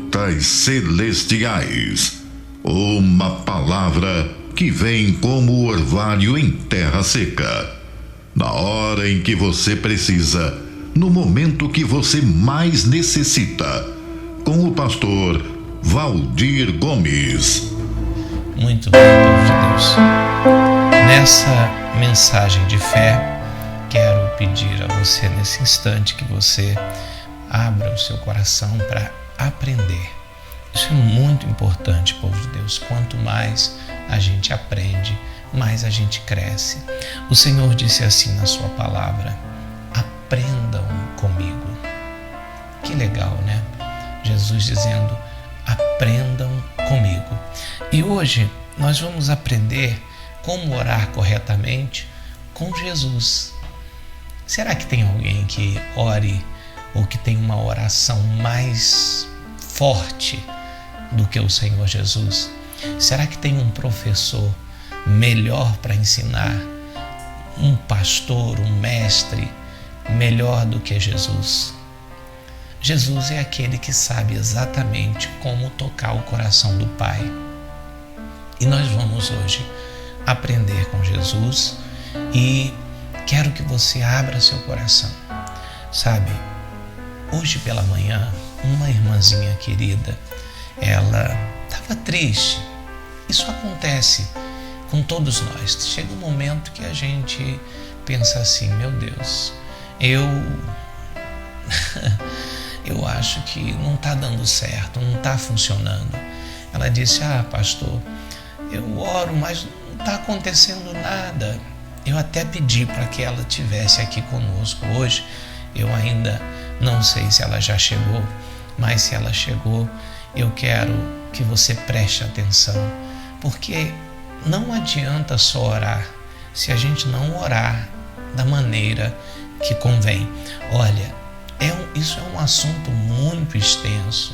lutas celestiais. Uma palavra que vem como orvalho em terra seca. Na hora em que você precisa, no momento que você mais necessita. Com o pastor Valdir Gomes. Muito bem, povo de Deus. Nessa mensagem de fé, quero pedir a você nesse instante que você abra o seu coração para aprender. Isso é muito importante, povo de Deus. Quanto mais a gente aprende, mais a gente cresce. O Senhor disse assim na sua palavra: aprendam comigo. Que legal, né? Jesus dizendo: aprendam comigo. E hoje nós vamos aprender como orar corretamente com Jesus. Será que tem alguém que ore ou que tem uma oração mais forte do que o Senhor Jesus? Será que tem um professor melhor para ensinar? Um pastor, um mestre melhor do que Jesus? Jesus é aquele que sabe exatamente como tocar o coração do Pai. E nós vamos hoje aprender com Jesus e quero que você abra seu coração. Sabe, hoje pela manhã, uma irmãzinha querida, ela estava triste. Isso acontece com todos nós. Chega um momento que a gente pensa assim: meu Deus, eu acho que não está dando certo, não está funcionando. Ela disse: pastor, eu oro, mas não está acontecendo nada. Eu até pedi para que ela estivesse aqui conosco hoje. Eu ainda não sei se ela já chegou, mas se ela chegou, eu quero que você preste atenção, porque não adianta só orar se a gente não orar da maneira que convém. Olha, isso é um assunto muito extenso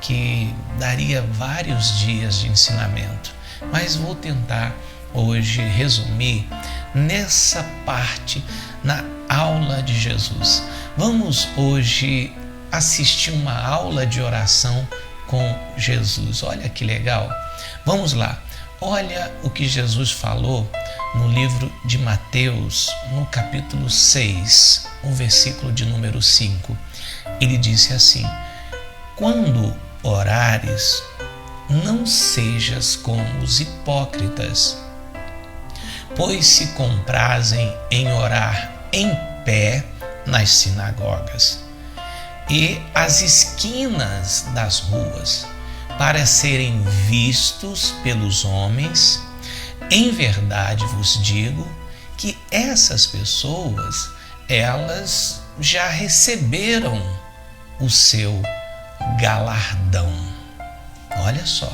que daria vários dias de ensinamento, mas vou tentar hoje resumir nessa parte, na aula de Jesus. Vamos hoje assistir uma aula de oração com Jesus. Olha que legal. Vamos lá. Olha o que Jesus falou no livro de Mateus, no capítulo 6, o versículo de número 5. Ele disse assim: quando orares, não sejas como os hipócritas, pois se comprazem em orar em pé nas sinagogas e às esquinas das ruas, para serem vistos pelos homens. Em verdade vos digo que essas pessoas, elas já receberam o seu galardão. Olha só.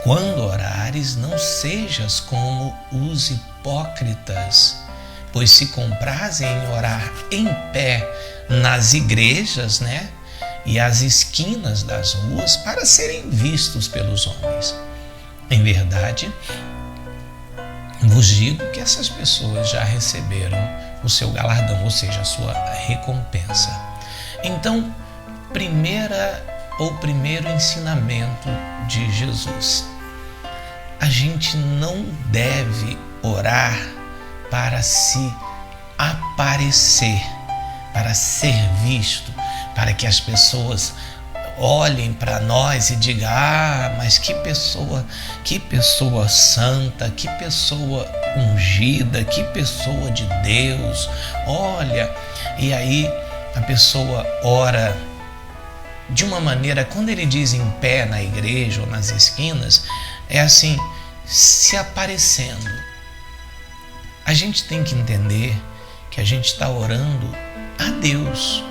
Quando orares, não sejas como os hipócritas, pois se comprazem em orar em pé nas igrejas, e às esquinas das ruas, para serem vistos pelos homens. Em verdade, vos digo que essas pessoas já receberam o seu galardão, ou seja, a sua recompensa. Então, primeiro ensinamento de Jesus: a gente não deve orar para se aparecer, para ser visto, para que as pessoas olhem para nós e digam: mas que pessoa santa, que pessoa ungida, que pessoa de Deus. Olha, e aí a pessoa ora de uma maneira, quando ele diz em pé na igreja ou nas esquinas, é assim, se aparecendo. A gente tem que entender que a gente está orando a Deus.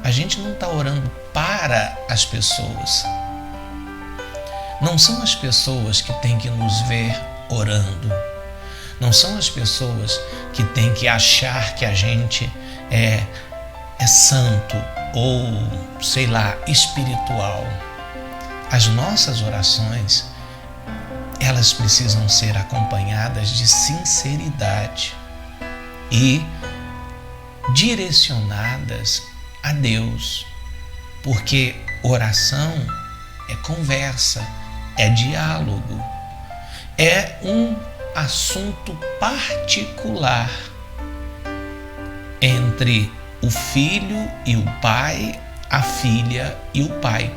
A gente não está orando para as pessoas. Não são as pessoas que têm que nos ver orando. Não são as pessoas que têm que achar que a gente é santo ou, sei lá, espiritual. As nossas orações, elas precisam ser acompanhadas de sinceridade e direcionadas a Deus. Porque oração é conversa, é diálogo, é um assunto particular entre o filho e o pai, a filha e o pai.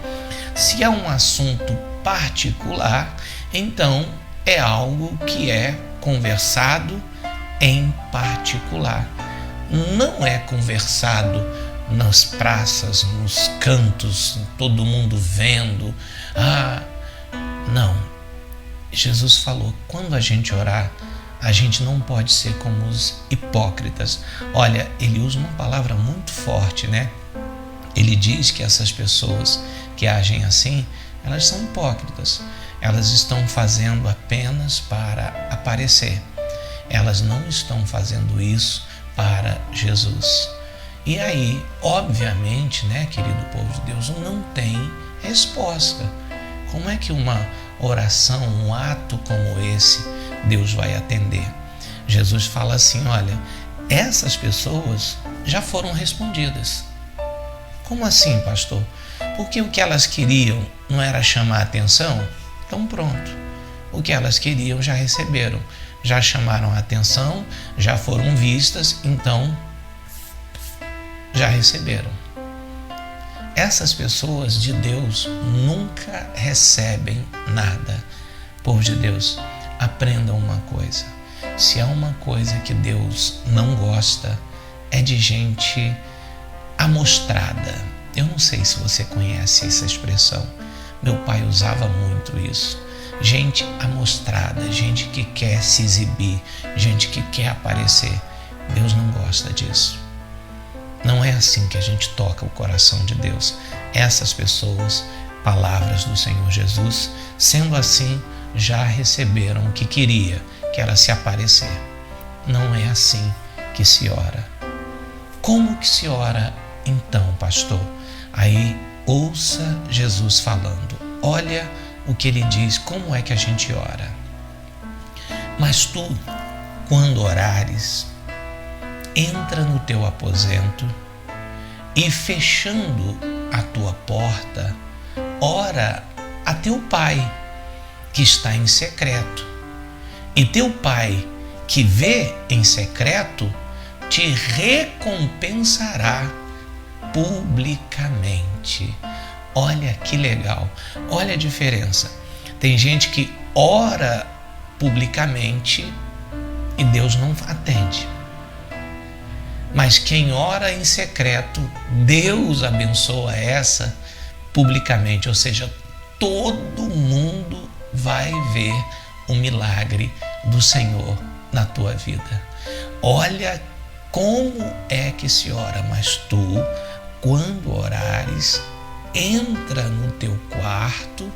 Se é um assunto particular, então é algo que é conversado em particular. Não é conversado nas praças, nos cantos, todo mundo vendo. Não. Jesus falou, quando a gente orar, a gente não pode ser como os hipócritas. Olha, ele usa uma palavra muito forte, né? Ele diz que essas pessoas que agem assim, elas são hipócritas. Elas estão fazendo apenas para aparecer. Elas não estão fazendo isso para Jesus. E aí, obviamente, né, querido povo de Deus, não tem resposta. Como é que uma oração, um ato como esse, Deus vai atender? Jesus fala assim, olha, essas pessoas já foram respondidas. Como assim, pastor? Porque o que elas queriam não era chamar a atenção? Então pronto, o que elas queriam já receberam, já chamaram a atenção, já foram vistas, então já receberam. Essas pessoas de Deus nunca recebem nada. Povo de Deus, aprendam uma coisa. Se há uma coisa que Deus não gosta, é de gente amostrada. Eu não sei se você conhece essa expressão. Meu pai usava muito isso. Gente amostrada, gente que quer se exibir, gente que quer aparecer. Deus não gosta disso. Não é assim que a gente toca o coração de Deus. Essas pessoas, palavras do Senhor Jesus, sendo assim, já receberam o que queria, que era se aparecer. Não é assim que se ora. Como que se ora então, pastor? Aí ouça Jesus falando. Olha o que ele diz, como é que a gente ora. Mas tu, quando orares, entra no teu aposento e, fechando a tua porta, ora a teu pai que está em secreto. E teu pai que vê em secreto te recompensará publicamente. Olha que legal, olha a diferença. Tem gente que ora publicamente e Deus não atende. Mas quem ora em secreto, Deus abençoa essa publicamente, ou seja, todo mundo vai ver o milagre do Senhor na tua vida. Olha como é que se ora, mas tu, quando orares, entra no teu quarto,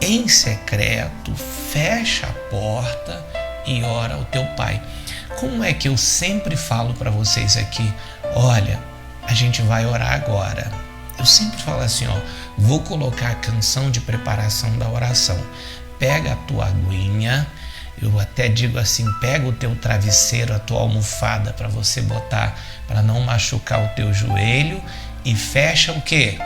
em secreto, fecha a porta e ora ao teu pai. Como é que eu sempre falo para vocês aqui, olha, a gente vai orar agora. Eu sempre falo assim, vou colocar a canção de preparação da oração. Pega a tua aguinha, eu até digo assim, pega o teu travesseiro, a tua almofada para você botar, para não machucar o teu joelho, e fecha o quê?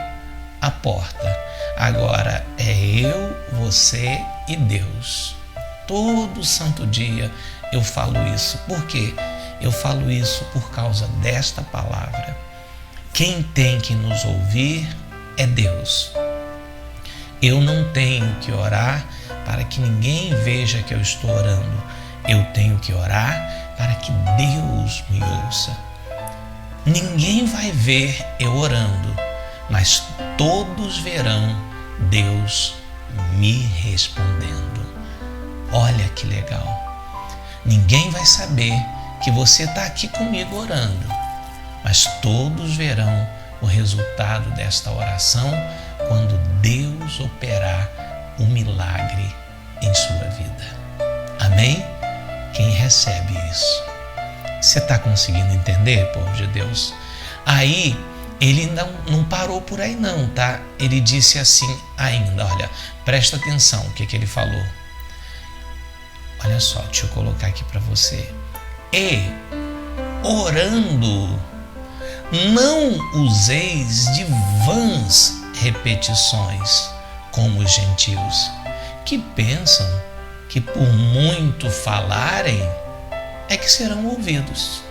A porta. Agora é eu, você e Deus. Todo santo dia eu falo isso. Por quê? Eu falo isso por causa desta palavra. Quem tem que nos ouvir é Deus. Eu não tenho que orar para que ninguém veja que eu estou orando. Eu tenho que orar para que Deus me ouça. Ninguém vai ver eu orando, mas todos verão Deus me respondendo. Olha que legal. Ninguém vai saber que você está aqui comigo orando, mas todos verão o resultado desta oração quando Deus operar um milagre em sua vida. Amém? Quem recebe isso? Você está conseguindo entender, povo de Deus? Aí, ele não parou por aí não, tá? Ele disse assim ainda, olha, presta atenção o que ele falou. Olha só, deixa eu colocar aqui para você. E, orando, não useis de vãs repetições, como os gentios, que pensam que por muito falarem é que serão ouvidos.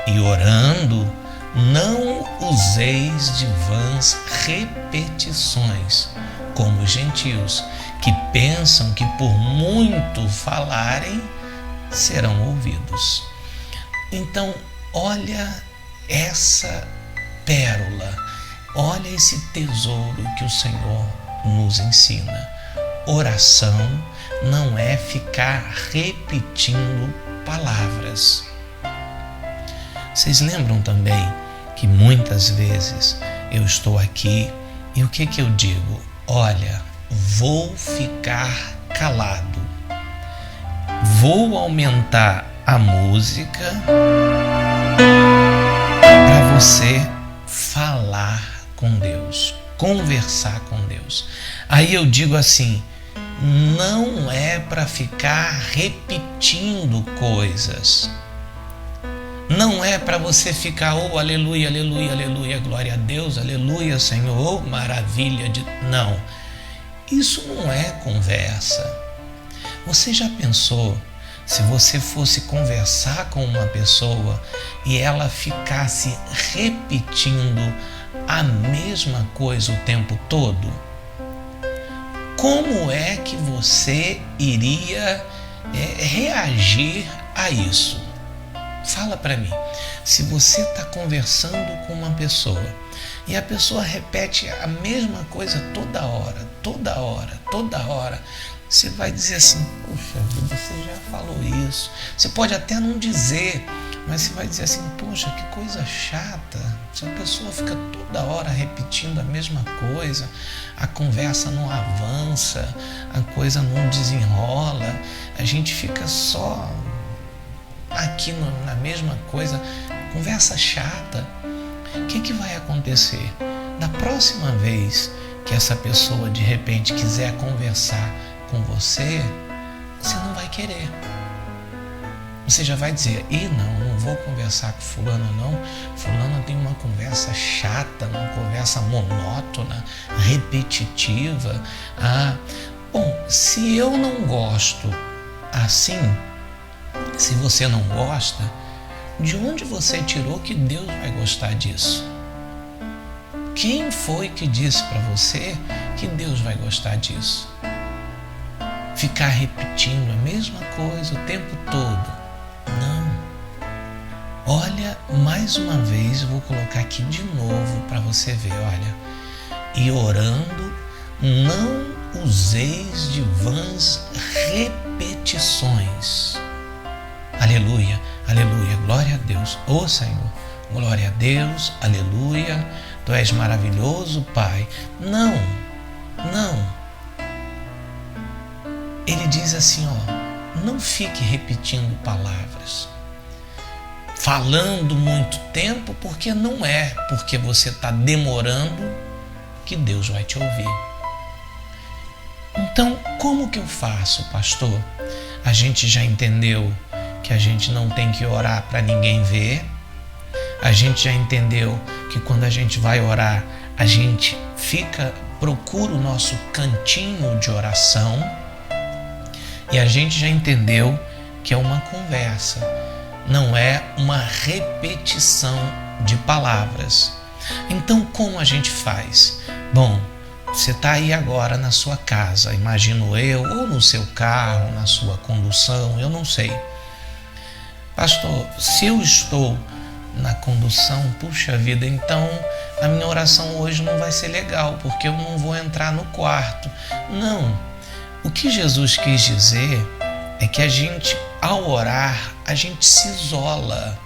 E orando, não useis de vãs repetições, como os gentios, que pensam que por muito falarem serão ouvidos. Então, olha essa pérola, olha esse tesouro que o Senhor nos ensina. Oração não é ficar repetindo palavras. Vocês lembram também que muitas vezes eu estou aqui e o que eu digo? Olha, vou ficar calado, vou aumentar a música para você falar com Deus, conversar com Deus. Aí eu digo assim, não é para ficar repetindo coisas. Não é para você ficar, oh, aleluia, aleluia, aleluia, glória a Deus, aleluia, Senhor, oh, maravilha de... Não, isso não é conversa. Você já pensou se você fosse conversar com uma pessoa e ela ficasse repetindo a mesma coisa o tempo todo? Como é que você iria reagir a isso? Fala para mim. Se você está conversando com uma pessoa e a pessoa repete a mesma coisa toda hora, toda hora, toda hora, você vai dizer assim, poxa vida, você já falou isso. Você pode até não dizer, mas você vai dizer assim, poxa, que coisa chata. Se a pessoa fica toda hora repetindo a mesma coisa, a conversa não avança, a coisa não desenrola, a gente fica só aqui na mesma coisa, conversa chata. O que vai acontecer? Da próxima vez que essa pessoa de repente quiser conversar com você, você não vai querer. Você já vai dizer, não vou conversar com fulano não. Fulano tem uma conversa chata, uma conversa monótona, repetitiva. Bom, se eu não gosto assim, se você não gosta, de onde você tirou que Deus vai gostar disso? Quem foi que disse para você que Deus vai gostar disso? Ficar repetindo a mesma coisa o tempo todo? Não. Olha, mais uma vez, eu vou colocar aqui de novo para você ver, olha. E orando, não useis de vãs repetições. Aleluia, aleluia, glória a Deus. Ô Senhor, glória a Deus, aleluia. Tu és maravilhoso, Pai. Não. Ele diz assim, não fique repetindo palavras, falando muito tempo, porque não é porque você está demorando que Deus vai te ouvir. Então, como que eu faço, pastor? A gente já entendeu que a gente não tem que orar para ninguém ver. A gente já entendeu que quando a gente vai orar, a gente procura o nosso cantinho de oração. E a gente já entendeu que é uma conversa, não é uma repetição de palavras. Então, como a gente faz? Bom, você está aí agora na sua casa, imagino eu, ou no seu carro, na sua condução, eu não sei. Pastor, se eu estou na condução, puxa vida, então a minha oração hoje não vai ser legal, porque eu não vou entrar no quarto. Não. O que Jesus quis dizer é que a gente, ao orar, a gente se isola.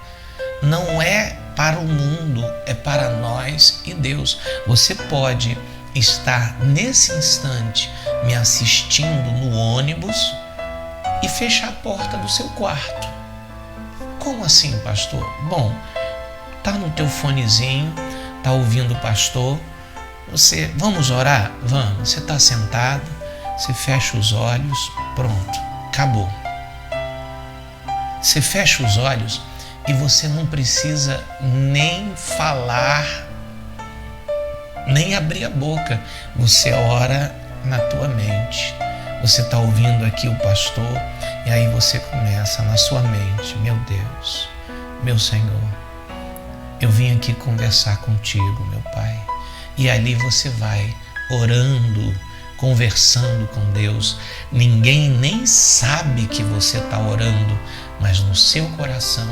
Não é para o mundo, é para nós e Deus. Você pode estar nesse instante me assistindo no ônibus e fechar a porta do seu quarto. Como assim, pastor? Bom, tá no teu fonezinho, tá ouvindo o pastor, vamos orar? Vamos. Você está sentado, você fecha os olhos, pronto, acabou. Você fecha os olhos e você não precisa nem falar, nem abrir a boca. Você ora na tua mente. Você está ouvindo aqui o pastor e aí você começa na sua mente: meu Deus, meu Senhor, eu vim aqui conversar contigo, meu Pai. E ali você vai orando, conversando com Deus. Ninguém nem sabe que você está orando, mas no seu coração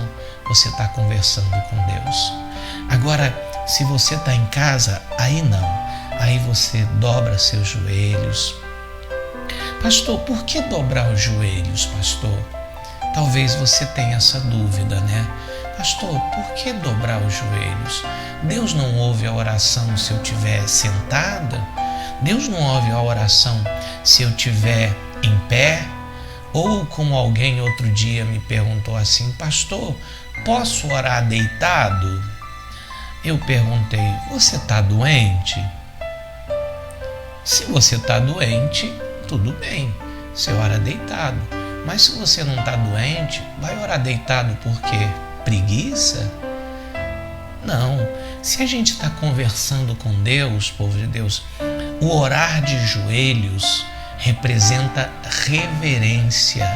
você está conversando com Deus. Agora, se você está em casa, aí não. Aí você dobra seus joelhos. Pastor, por que dobrar os joelhos, pastor? Talvez você tenha essa dúvida, né? Pastor, por que dobrar os joelhos? Deus não ouve a oração se eu estiver sentada? Deus não ouve a oração se eu estiver em pé? Ou como alguém outro dia me perguntou assim: pastor, posso orar deitado? Eu perguntei: você está doente? Se você está doente, tudo bem, você ora deitado. Mas se você não está doente, vai orar deitado por quê? Preguiça? Não. Se a gente está conversando com Deus, povo de Deus, o orar de joelhos representa reverência.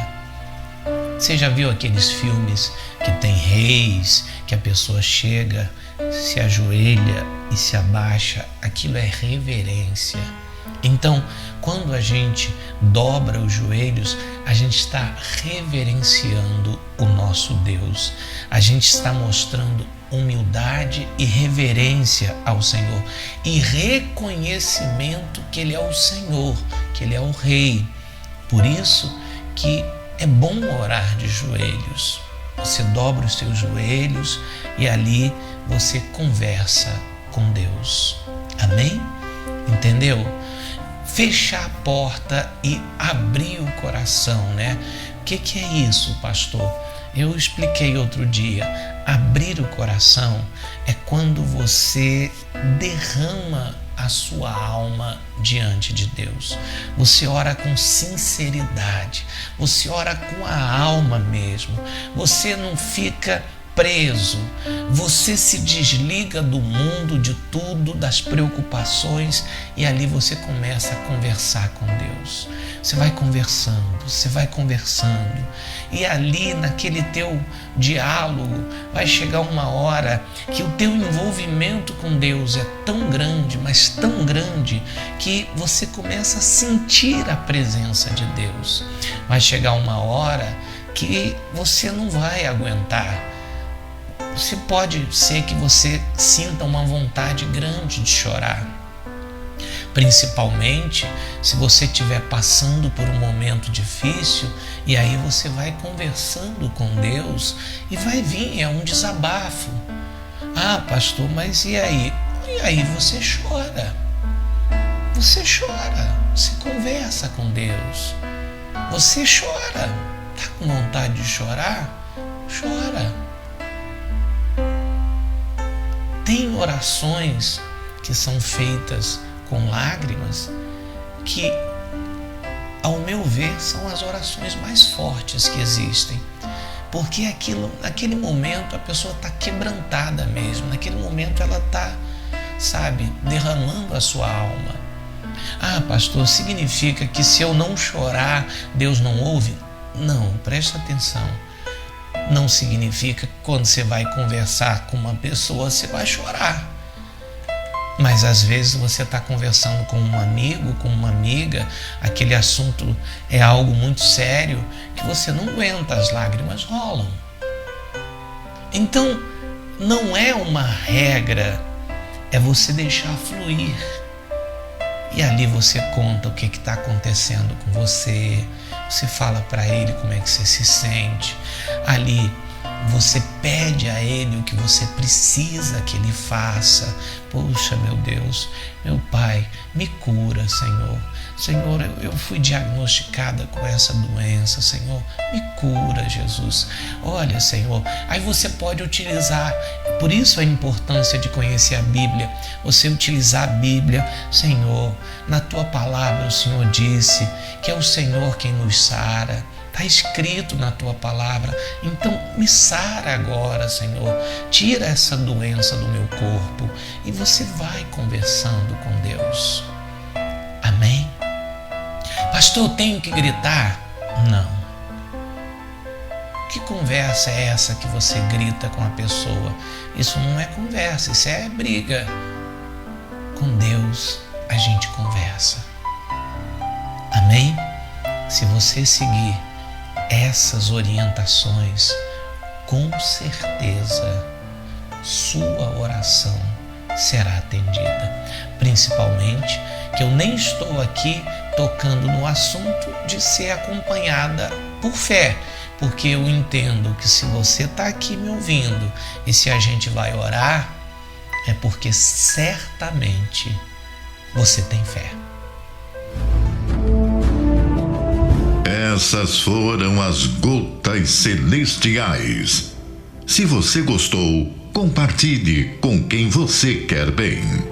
Você já viu aqueles filmes que tem reis, que a pessoa chega, se ajoelha e se abaixa? Aquilo é reverência. Então, quando a gente dobra os joelhos, a gente está reverenciando o nosso Deus. A gente está mostrando humildade e reverência ao Senhor e reconhecimento que Ele é o Senhor, que Ele é o Rei. Por isso que é bom orar de joelhos. Você dobra os seus joelhos e ali você conversa com Deus. Amém? Entendeu? Fechar a porta e abrir o coração, né? O que é isso, pastor? Eu expliquei outro dia. Abrir o coração é quando você derrama a sua alma diante de Deus. Você ora com sinceridade. Você ora com a alma mesmo. Você não fica preso, você se desliga do mundo, de tudo, das preocupações, e ali você começa a conversar com Deus. Você vai conversando, e ali naquele teu diálogo vai chegar uma hora que o teu envolvimento com Deus é tão grande, mas tão grande, que você começa a sentir a presença de Deus. Vai chegar uma hora que você não vai aguentar. Pode ser que você sinta uma vontade grande de chorar, principalmente se você estiver passando por um momento difícil, e aí você vai conversando com Deus e vai vir, é um desabafo. Ah, pastor, mas e aí? E aí você chora, você conversa com Deus, você chora. Está com vontade de chorar? Chora. Tem orações que são feitas com lágrimas que, ao meu ver, são as orações mais fortes que existem. Porque naquele momento a pessoa está quebrantada mesmo. Naquele momento ela está, derramando a sua alma. Ah, pastor, significa que se eu não chorar, Deus não ouve? Não, presta atenção. Não significa que quando você vai conversar com uma pessoa, você vai chorar. Mas às vezes você está conversando com um amigo, com uma amiga, aquele assunto é algo muito sério, que você não aguenta, as lágrimas rolam. Então, não é uma regra, é você deixar fluir. E ali você conta o que está acontecendo com você, você fala para Ele como é que você se sente. Ali você pede a Ele o que você precisa que Ele faça. Poxa, meu Deus, meu Pai, me cura, Senhor. Senhor, eu fui diagnosticada com essa doença, Senhor, me cura, Jesus. Olha, Senhor, aí você pode utilizar, por isso a importância de conhecer a Bíblia, você utilizar a Bíblia. Senhor, na Tua palavra o Senhor disse que é o Senhor quem nos sara. está escrito na tua palavra. Então me sara agora, Senhor. Tira essa doença do meu corpo. E você vai conversando com Deus. Amém? Pastor, eu tenho que gritar? Não. Que conversa é essa que você grita com a pessoa? Isso não é conversa, isso é briga. Com Deus a gente conversa. Amém? Se você seguir essas orientações, com certeza sua oração será atendida. Principalmente que eu nem estou aqui tocando no assunto de ser acompanhada por fé, porque eu entendo que se você está aqui me ouvindo e se a gente vai orar, é porque certamente você tem fé. Essas foram as gotas celestiais. Se você gostou, compartilhe com quem você quer bem.